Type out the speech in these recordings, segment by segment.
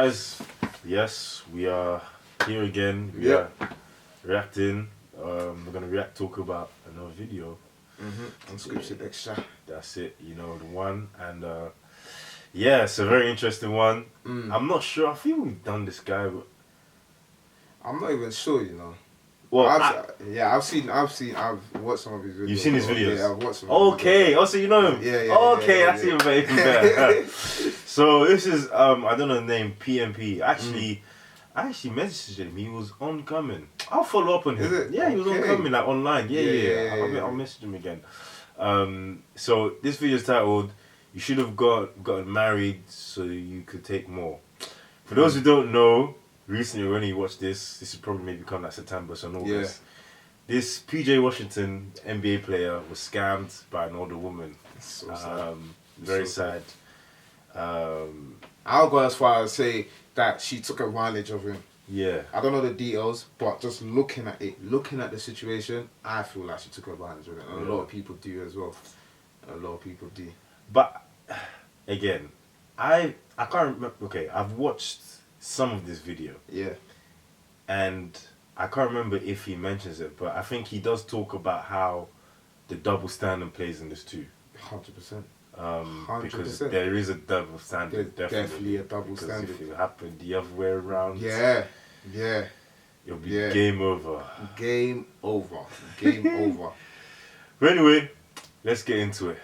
Guys, yes, we are here again. We are reacting. We're gonna talk about another video. Unscripted XTRA. That's it, you know, the one. And yeah, it's a very interesting one. I'm not sure. I feel we've done this guy, but I'm not even sure, you know. well, I've watched some of his videos. You've seen his videos? Yeah, I've watched some. Okay, also you know him. That's even better. So this is I don't know the name, PMP. I actually messaged him. He was oncoming. I'll follow up on him. Is it? Yeah, he was oncoming, like online. Yeah. I'll message him again. So this video is titled "You Should Have Gotten Married So You Could Take More." For those who don't know, recently when you watched this is probably maybe come like September, so in August. This PJ Washington NBA player was scammed by an older woman. So sad. Very sad. I'll go as far as say that she took advantage of him. Yeah. I don't know the details, but just looking at the situation, I feel like she took advantage of it. And a lot of people do as well. A lot of people do. But again, I can't remember. Okay, I've watched some of this video. Yeah. And I can't remember if he mentions it, but I think he does talk about how the double standard plays in this too. 100%. 100%. Because there is a double standard. There's definitely a double standard. If it happened the other way around, it'll be game over. Game over. Game over. But anyway, let's get into it.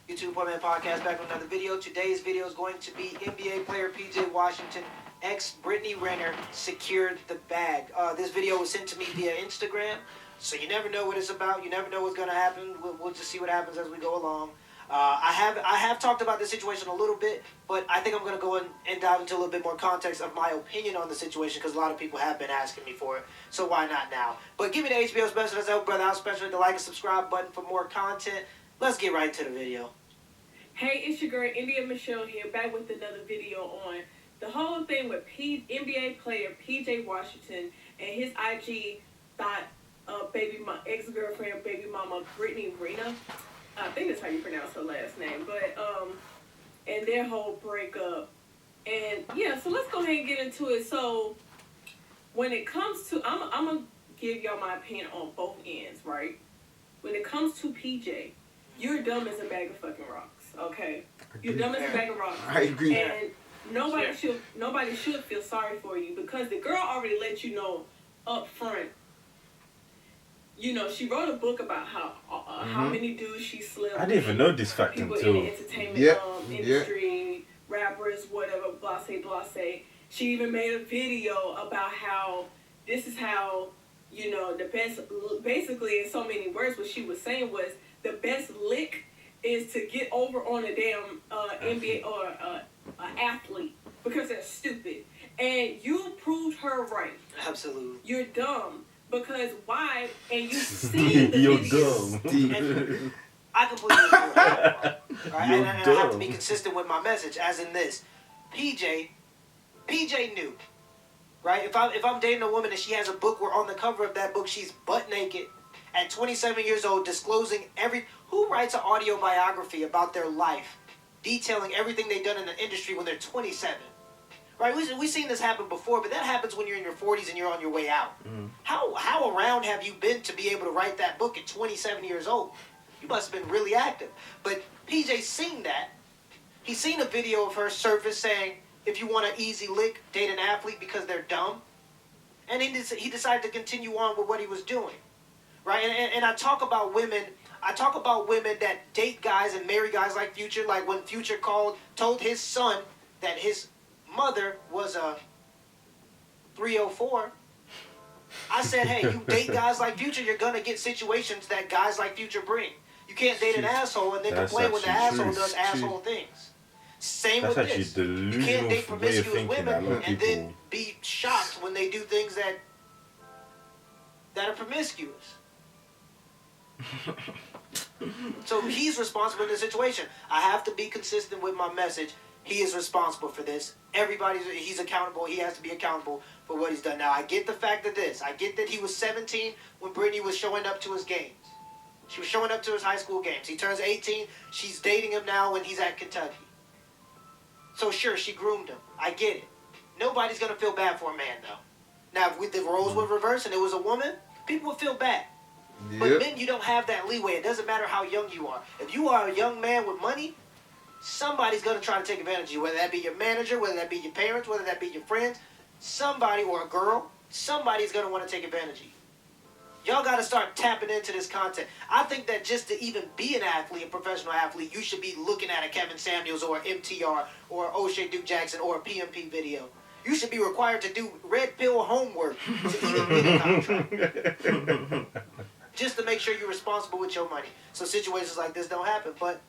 YouTube Poor Man Podcast back with another video. Today's video is going to be NBA player PJ Washington, ex-Brittany Renner, secured the bag. This video was sent to me via Instagram, so you never know what it's about. You never know what's going to happen. We'll just see what happens as we go along. I have talked about this situation a little bit, but I think I'm going to go and dive into a little bit more context of my opinion on the situation because a lot of people have been asking me for it, so why not now? But give me the HBO special. That's help brother out special. Hit the like and subscribe button for more content. Let's get right into the video. Hey, it's your girl India Michelle here, back with another video on the whole thing with NBA player PJ Washington and his IG thought ex-girlfriend, baby mama Brittany Renner. I think that's how you pronounce her last name, but and their whole breakup. And yeah, so let's go ahead and get into it. So when it comes to, I'm gonna give y'all my opinion on both ends, right? When it comes to PJ, you're dumb as a bag of fucking rocks. Okay, you're dumb as a bag of rocks. I agree. And nobody should feel sorry for you because the girl already let you know up front. You know, she wrote a book about how many dudes she slept with. I didn't even know this fact people until in the entertainment industry, rappers, whatever, blase. She even made a video about how this is how, you know, the best. Basically, in so many words, what she was saying was the best lick is to get over on a damn NBA or an athlete because they're stupid. And you proved her right. Absolutely. You're dumb because why? And you've seen the You're videos. dumb. I completely agree with that. Right? You're and I have to dumb. be consistent with my message, as in this. PJ knew. Right? If I'm dating a woman and she has a book where on the cover of that book she's butt naked at 27 years old disclosing who writes an audio biography about their life, detailing everything they've done in the industry when they're 27? Right? We've seen this happen before, but that happens when you're in your 40s and you're on your way out. How around have you been to be able to write that book at 27 years old? You must have been really active. But PJ's seen that. He's seen a video of her surface saying, if you want an easy lick, date an athlete because they're dumb. And he decided to continue on with what he was doing. Right? And I talk about women that date guys and marry guys like Future, like when Future told his son that his mother was a 304. I said, hey, you date guys like Future, you're gonna get situations that guys like Future bring. You can't date an asshole and then complain when the asshole does asshole things. Same with this. You can't date promiscuous women and then be shocked when they do things that are promiscuous. So he's responsible in this situation. I have to be consistent with my message. He is responsible for this. He's accountable. He has to be accountable for what he's done. Now, I get the fact of this. I get that he was 17 when Brittany was showing up to his games. She was showing up to his high school games. He turns 18. She's dating him now when he's at Kentucky. So sure, she groomed him. I get it. Nobody's going to feel bad for a man, though. Now, if the roles were reversed and it was a woman, people would feel bad. Yep. But men, you don't have that leeway. It doesn't matter how young you are. If you are a young man with money, somebody's going to try to take advantage of you. Whether that be your manager, whether that be your parents, whether that be your friends, somebody or a girl, somebody's going to want to take advantage of you. Y'all got to start tapping into this content. I think that just to even be an athlete, a professional athlete, you should be looking at a Kevin Samuels or MTR or O'Shea Duke Jackson or a PMP video. You should be required to do red pill homework to even get a contract. Just to make sure you're responsible with your money. So situations like this don't happen. But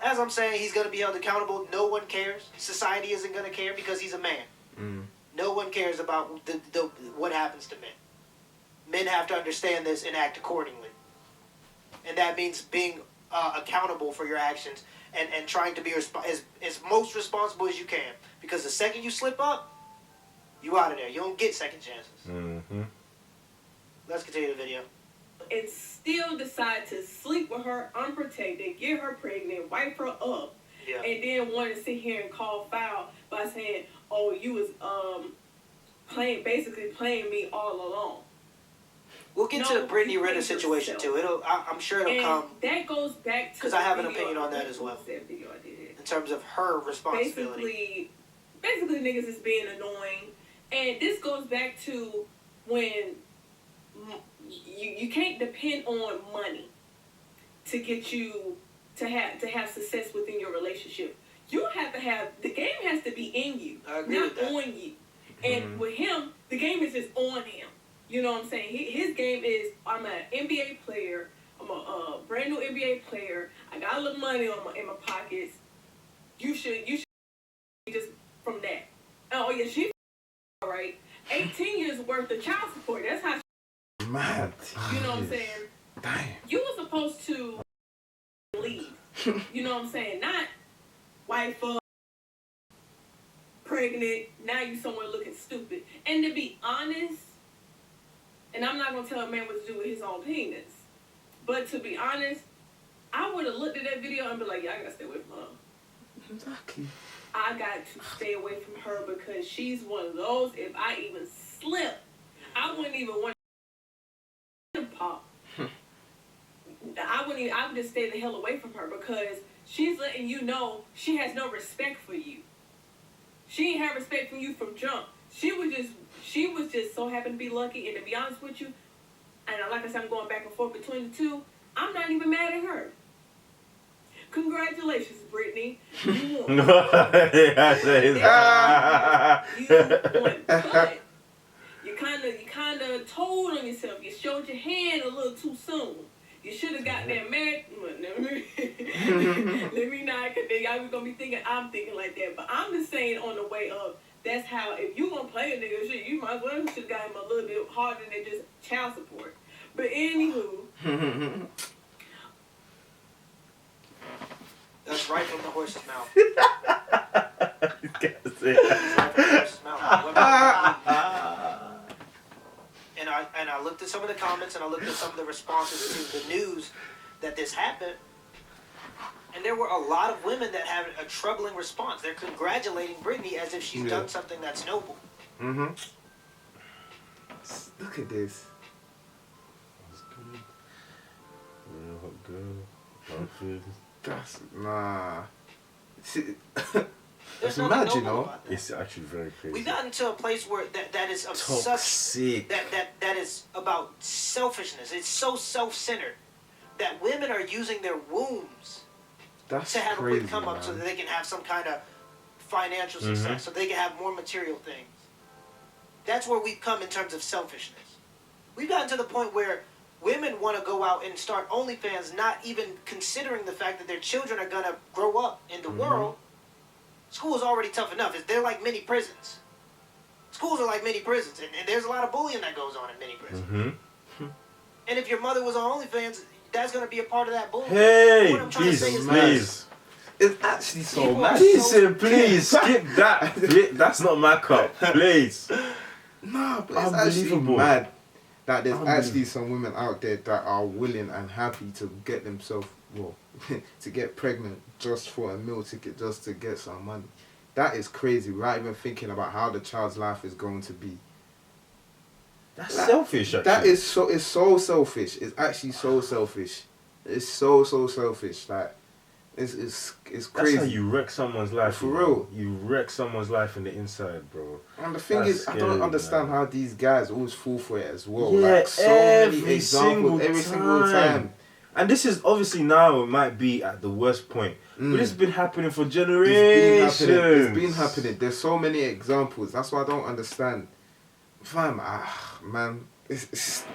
as I'm saying, he's going to be held accountable. No one cares. Society isn't going to care because he's a man. No one cares about what happens to men. Men have to understand this and act accordingly. And that means being accountable for your actions and trying to be as most responsible as you can. Because the second you slip up, you out of there. You don't get second chances. Mm-hmm. Let's continue the video. And still decide to sleep with her unprotected, get her pregnant, wipe her up, Yeah. and then want to sit here and call foul by saying, "Oh, you was basically playing me all along." We'll get to the Brittany Renner situation too. I'm sure it'll come. That goes back to because I have an opinion on that as well. That video I did. In terms of her responsibility. Basically, niggas is being annoying, and this goes back to when you can't depend on money to get you to have success within your relationship. You have to have the game has to be in you, not on you. And with him, the game is just on him. You know what I'm saying? His game is, I'm an NBA player. I'm a brand new NBA player. I got a little money in my pockets. You should just from that. Oh yeah, she all right. 18 years worth of child support. That's how. Mad. You know what I'm saying? Damn. You were supposed to leave. You know what I'm saying? Not wife up, pregnant. Now you somewhere looking stupid. And to be honest. And I'm not going to tell a man what to do with his own penis. But to be honest, I would have looked at that video and be like, yeah, I got to stay away from her. Exactly. I got to stay away from her because she's one of those, if I even slip, I wouldn't even want to pop. I would just stay the hell away from her because she's letting you know she has no respect for you. She ain't have respect for you from jump. She was just so happy to be lucky, and to be honest with you, and like I said, I'm going back and forth between the two. I'm not even mad at her. Congratulations, Brittany. You won. You won. But you kind of told on yourself. You showed your hand a little too soon. You should have got that married. Let me not, because y'all was gonna be thinking I'm thinking like that. But I'm just saying on the way up. That's how, if you gonna play a nigga shit, you might as well should have got him a little bit harder than just child support. But anywho. That's right from the horse's mouth. That's It's right from the horse's mouth. And I looked at some of the comments and I looked at some of the responses to the news that this happened. And there were a lot of women that had a troubling response. They're congratulating Brittany as if she's done something that's noble. Mm-hmm. Look at this. That's good. Real hot girl. Outfit. That's nah. See, There's that's nothing mad, you noble know. about that. It's actually very crazy. We've gotten to a place where that is of such Toxic. that is about selfishness. It's so self-centered that women are using their wombs That's to have crazy, a quick come up man. so that they can have some kind of financial success, so they can have more material things. That's where we've come in terms of selfishness. We've gotten to the point where women want to go out and start OnlyFans, not even considering the fact that their children are going to grow up in the world. School is already tough enough. They're like mini prisons. Schools are like mini prisons, and there's a lot of bullying that goes on in mini prisons. And if your mother was on OnlyFans, that's going to be a part of that bullying. Hey, What I'm trying to say is please. It's actually so People mad. are Please, skip that. That's not my cup. Please. No, but it's actually Unbelievable. mad. that there's actually some women out there that are willing and happy to get themselves, well, to get pregnant just for a meal ticket, just to get some money. That is crazy, without even thinking about how the child's life is going to be. That's selfish, actually. That is so, it's so selfish. It's actually so selfish. It's so selfish. Like, it's crazy. That's how you wreck someone's life. For real. You wreck someone's life in the inside, bro. And the thing That's is, I don't scary, understand man. how these guys always fall for it as well. Yeah, like, so many every examples, every single time. And this is obviously now, it might be at the worst point. But this has been happening for generations. It's been happening. There's so many examples. That's why I don't understand. Fam, man, it's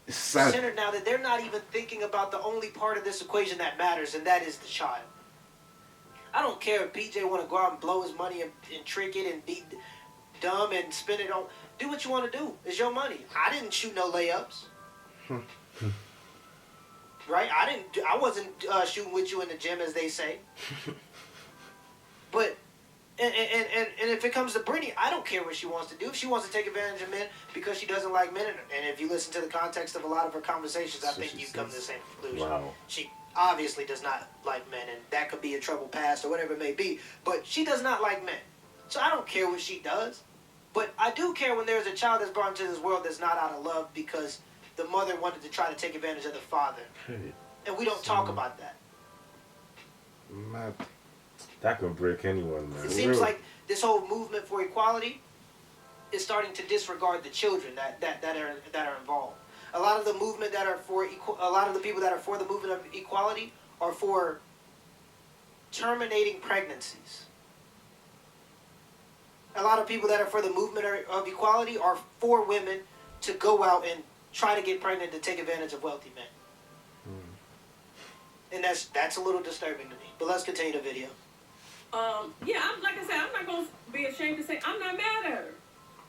sad. Centered now that they're not even thinking about the only part of this equation that matters, and that is the child. I don't care if PJ want to go out and blow his money and trick it and be dumb and spend it on. Do what you want to do. It's your money. I didn't shoot no layups. Right? I wasn't shooting with you in the gym, as they say. But and if it comes to Brittany, I don't care what she wants to do. If she wants to take advantage of men because she doesn't like men, and if you listen to the context of a lot of her conversations, I think you come to the same conclusion. Wow. She obviously does not like men, and that could be a troubled past or whatever it may be. But she does not like men, so I don't care what she does. But I do care when there's a child that's brought into this world that's not out of love because the mother wanted to try to take advantage of the father. And we don't talk about that. Mad. That could break anyone, man. It seems like this whole movement for equality is starting to disregard the children that are involved. A lot of the movement that are for a lot of the people that are for the movement of equality are for terminating pregnancies. A lot of people that are for the movement of equality are for women to go out and try to get pregnant to take advantage of wealthy men. And that's a little disturbing to me. But let's continue the video. Yeah, like I said, I'm not gonna be ashamed to say I'm not mad at her.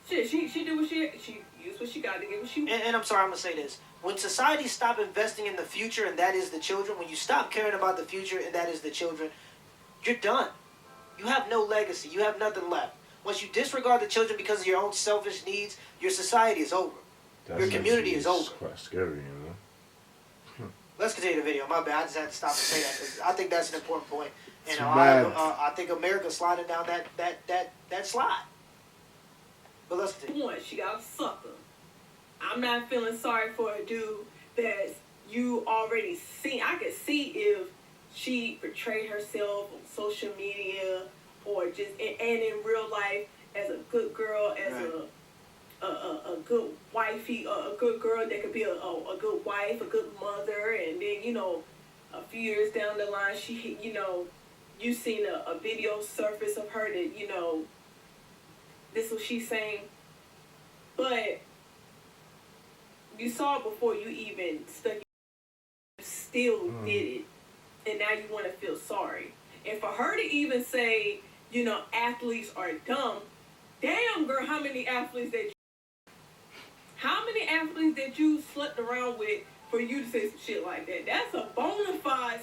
Shit, she did what she used what she got to get what she. And I'm sorry, I'm gonna say this: when society stop investing in the future, and that is the children, when you stop caring about the future, and that is the children, you're done. You have no legacy. You have nothing left. Once you disregard the children because of your own selfish needs, your society is over. Your community is over. Quite scary, you know. Let's continue the video. My bad. I just had to stop and say that 'cause I think that's an important point. And I think America's sliding down that slide. But let's continue. One, she got a sucker. I'm not feeling sorry for a dude that you already seen. I could see if she portrayed herself on social media or just and in real life as a good girl, as a good wifey, a good girl that could be a good wife, a good mother, and then, you know, a few years down the line, she, you know, you seen a video surface of her that, you know, this is what she's saying, but you saw it before you even stuck, you still did it, and now you want to feel sorry. And for her to even say, you know, athletes are dumb, damn girl, how many athletes that you slept around with for you to say some shit like that? That's a bona fide.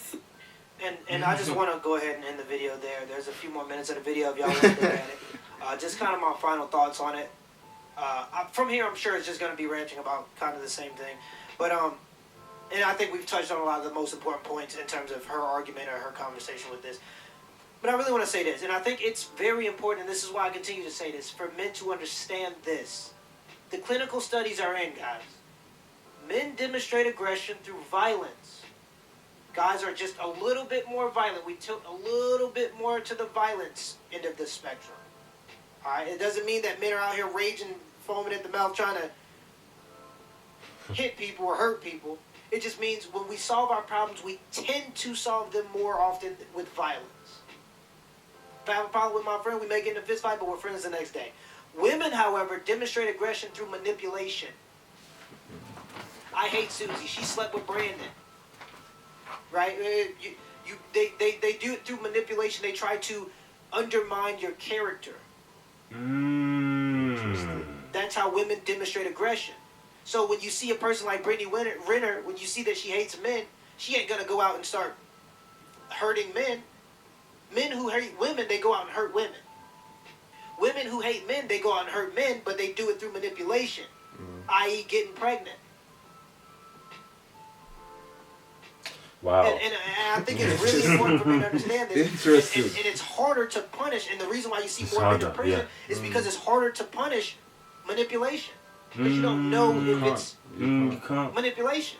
And I just want to go ahead and end the video there. There's a few more minutes of the video if y'all want to look at it. Just kind of my final thoughts on it. From here, I'm sure it's just going to be ranting about kind of the same thing. But, and I think we've touched on a lot of the most important points in terms of her argument or her conversation with this. But I really want to say this, and I think it's very important, and this is why I continue to say this, for men to understand this. The clinical studies are in, guys. Men demonstrate aggression through violence. Guys are just a little bit more violent. We tilt a little bit more to the violence end of the spectrum. All right? It doesn't mean that men are out here raging, foaming at the mouth, trying to hit people or hurt people. It just means when we solve our problems, we tend to solve them more often with violence. If I have a problem with my friend, we may get in a fist fight, but we're friends the next day. Women, however, demonstrate aggression through manipulation. I hate Susie. She slept with Brandon. Right? They do it through manipulation. They try to undermine your character. That's how women demonstrate aggression. So when you see a person like Brittany Renner, when you see that she hates men, she ain't going to go out and start hurting men. Men who hate women, they go out and hurt women. Women who hate men, they go out and hurt men, but they do it through manipulation. i.e. getting pregnant. Wow. And I think it's really important for men to understand this. Interesting. And it's harder to punish, and the reason why you see It's more men in harder, prison yeah. is because it's harder to punish manipulation. Because you don't know if it's You can't. manipulation.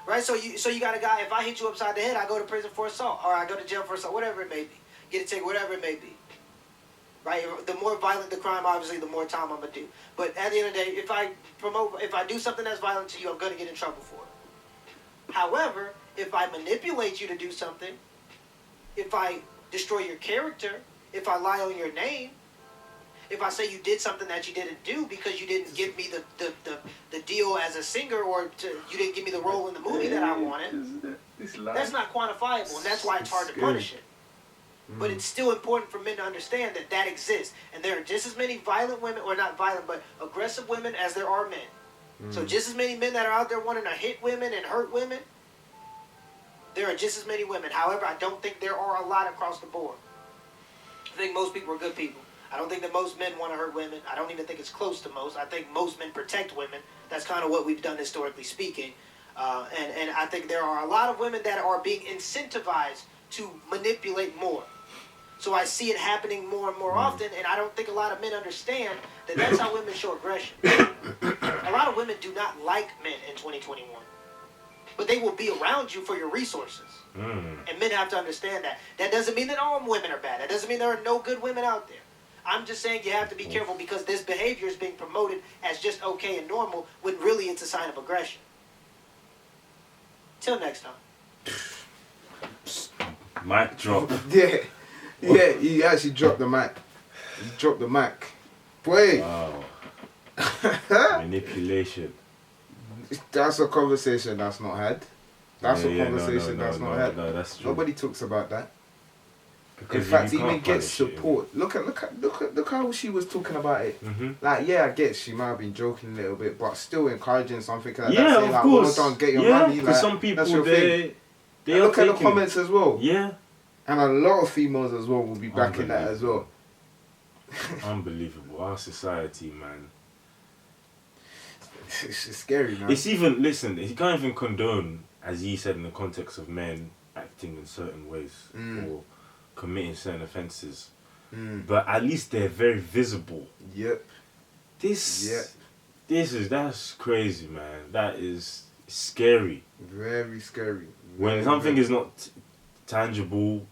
Right? So you got a guy, if I hit you upside the head, I go to prison for assault, or I go to jail for assault, whatever it may be. Get a ticket, whatever it may be. Right? The more violent the crime, obviously, the more time I'm going to do. But at the end of the day, if I do something that's violent to you, I'm going to get in trouble for it. However, if I manipulate you to do something, if I destroy your character, if I lie on your name, if I say you did something that you didn't do because you didn't give me the deal as a singer, or you didn't give me the role in the movie that I wanted, that's not quantifiable, and that's why it's hard to punish it. But it's still important for men to understand that that exists, and there are just as many violent women, or not violent, but aggressive women as there are men. So just as many men that are out there wanting to hit women and hurt women, there are just as many women. However, I don't think there are a lot across the board. I think most people are good people. I don't think that most men want to hurt women. I don't even think it's close to most. I think most men protect women. That's kind of what we've done historically speaking. And I think there are a lot of women that are being incentivized to manipulate more. So I see it happening more and more often, and I don't think a lot of men understand that that's how women show aggression. A lot of women do not like men in 2021. But they will be around you for your resources. And men have to understand that. That doesn't mean that all women are bad. That doesn't mean there are no good women out there. I'm just saying you have to be careful, because this behavior is being promoted as just okay and normal, when really it's a sign of aggression. Till next time. Mic drop. Yeah, he actually dropped the mic. He dropped the mic. Boy. Wow. Manipulation. That's a conversation that's not had. That's a conversation no, that's not had. No, that's true. Nobody talks about that. Because In fact, you even can't gets punish it. support. Look how she was talking about it. Like, yeah, I get she might have been joking a little bit, but still encouraging something like that. Yeah, Saying, of like, course. well done, get your yeah, money. because Like, some people, that's your thing. they And are look at the taking- comments as well. Yeah. And a lot of females as well will be backing that as well. Unbelievable. Our society, man. It's scary, man. It's even, listen, you can't even condone, as he said, in the context of men acting in certain ways or committing certain offences. But at least they're very visible. Yep. That's crazy, man. That is scary. Very scary. When something is not tangible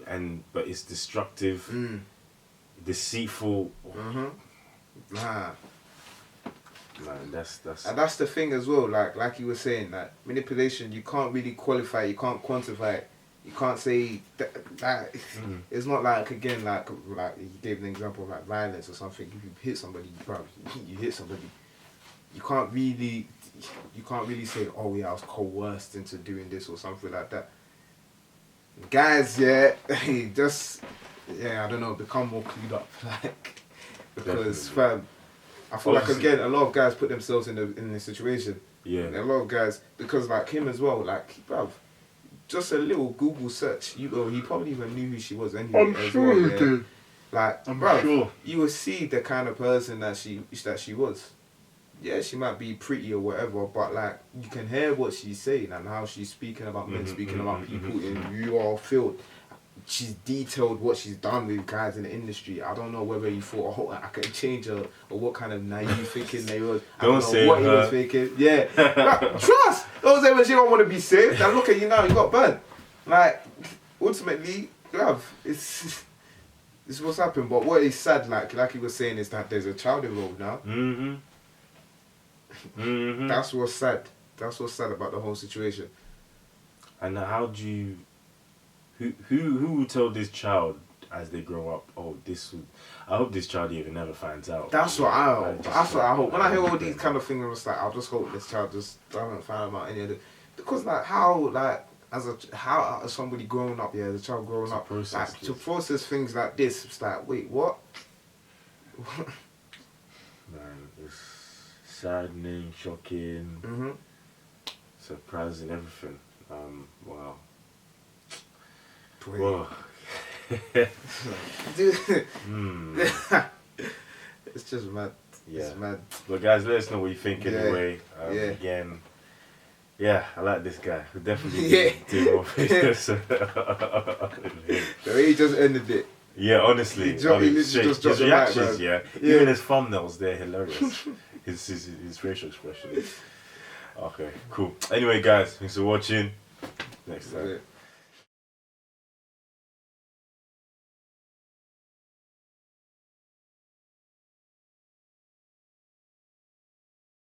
but it's destructive, deceitful. Nah. Man, that's And that's the thing as well, like you were saying, that manipulation, you can't really qualify it, you can't quantify it. You can't say that it's not like, again, like you gave an example of like violence or something. If you hit somebody, you hit somebody. You can't really say, oh yeah, I was coerced into doing this or something like that. Guys, I don't know, become more clued up, like, because fam, I feel like, again, a lot of guys put themselves in this situation. Yeah. And a lot of guys, because like him as well, like, bruv, just a little Google search, he probably even knew who she was anyway. I'm sure he did. Like, bruv, you will see the kind of person that she was. Yeah, she might be pretty or whatever, but like, you can hear what she's saying and how she's speaking about men, speaking about people in your field. She's detailed what she's done with guys in the industry. I don't know whether he thought, oh, I can change her, or what kind of naive thinking they was. I don't know what he was thinking. Yeah. Like, trust! Those when she don't want to be saved. And look at you now, you got burnt. Like, ultimately, it's what's happened. But what is sad, like he was saying, is that there's a child involved now. That's what's sad. That's what's sad about the whole situation. And how do you... Who will tell this child as they grow up, oh, I hope this child even never finds out. That's what I hope. That's what I hope. When I hear all these kind of things, I'm just like, I'll just hope this child just doesn't find out any of it. Because like, how as somebody growing up, the child growing up, like, to process things like this, it's like, wait, what? Man, it's saddening, shocking, surprising, everything. Wow. Whoa. Dude, it's just mad. Yeah. It's mad. But guys, let us know what you think Yeah. anyway. Yeah. Again, yeah, I like this guy. We'll definitely Yeah. do more videos. The way he just ended it. Yeah, honestly, He literally just dropped his the mic, reactions, bro. yeah, even his thumbnails, they're hilarious. his facial expression. Okay, cool. Anyway, guys, thanks for watching. Next time. Yeah.